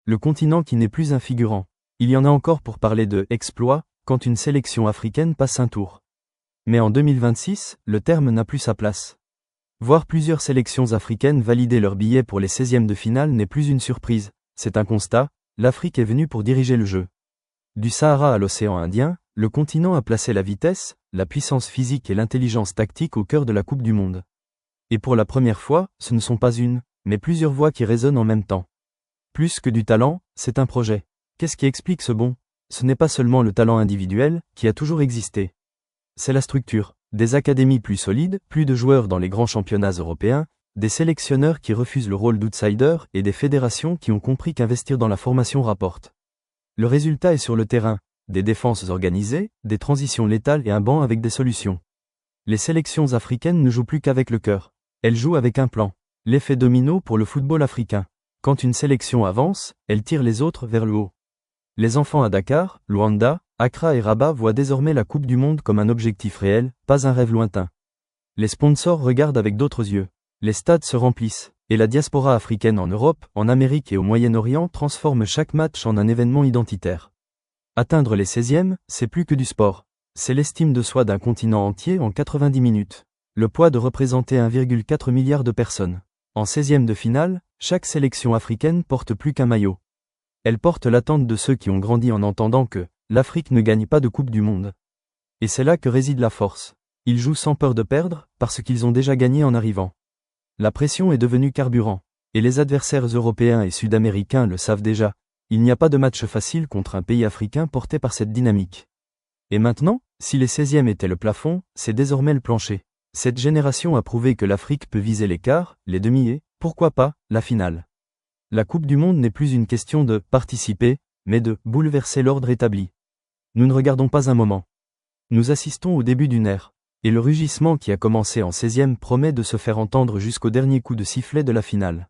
le continent qui n'est plus un figurant. Il y en a encore pour parler de « exploit » quand une sélection africaine passe un tour. Mais en 2026, le terme n'a plus sa place. Voir plusieurs sélections africaines valider leur billet pour les 16e de finale n'est plus une surprise, c'est un constat, l'Afrique est venue pour diriger le jeu. Du Sahara à l'océan Indien, le continent a placé la vitesse, la puissance physique et l'intelligence tactique au cœur de la Coupe du Monde. Et pour la première fois, ce ne sont pas une, mais plusieurs voix qui résonnent en même temps. Plus que du talent, c'est un projet. Qu'est-ce qui explique ce bond ? Ce n'est pas seulement le talent individuel, qui a toujours existé. C'est la structure. Des académies plus solides, plus de joueurs dans les grands championnats européens, des sélectionneurs qui refusent le rôle d'outsider et des fédérations qui ont compris qu'investir dans la formation rapporte. Le résultat est sur le terrain, des défenses organisées, des transitions létales et un banc avec des solutions. Les sélections africaines ne jouent plus qu'avec le cœur. Elles jouent avec un plan. L'effet domino pour le football africain. Quand une sélection avance, elle tire les autres vers le haut. Les enfants à Dakar, Luanda, Accra et Rabat voient désormais la Coupe du Monde comme un objectif réel, pas un rêve lointain. Les sponsors regardent avec d'autres yeux. Les stades se remplissent, et la diaspora africaine en Europe, en Amérique et au Moyen-Orient transforme chaque match en un événement identitaire. Atteindre les 16e, c'est plus que du sport. C'est l'estime de soi d'un continent entier en 90 minutes. Le poids de représenter 1,4 milliard de personnes. En 16e de finale, chaque sélection africaine porte plus qu'un maillot. Elle porte l'attente de ceux qui ont grandi en entendant que l'Afrique ne gagne pas de Coupe du Monde. Et c'est là que réside la force. Ils jouent sans peur de perdre, parce qu'ils ont déjà gagné en arrivant. La pression est devenue carburant. Et les adversaires européens et sud-américains le savent déjà. Il n'y a pas de match facile contre un pays africain porté par cette dynamique. Et maintenant, si les 16e étaient le plafond, c'est désormais le plancher. Cette génération a prouvé que l'Afrique peut viser les quarts, les demi et, pourquoi pas, la finale. La Coupe du Monde n'est plus une question de « participer », mais de « bouleverser l'ordre établi ». Nous ne regardons pas un moment. Nous assistons au début d'une ère. Et le rugissement qui a commencé en 16e promet de se faire entendre jusqu'au dernier coup de sifflet de la finale.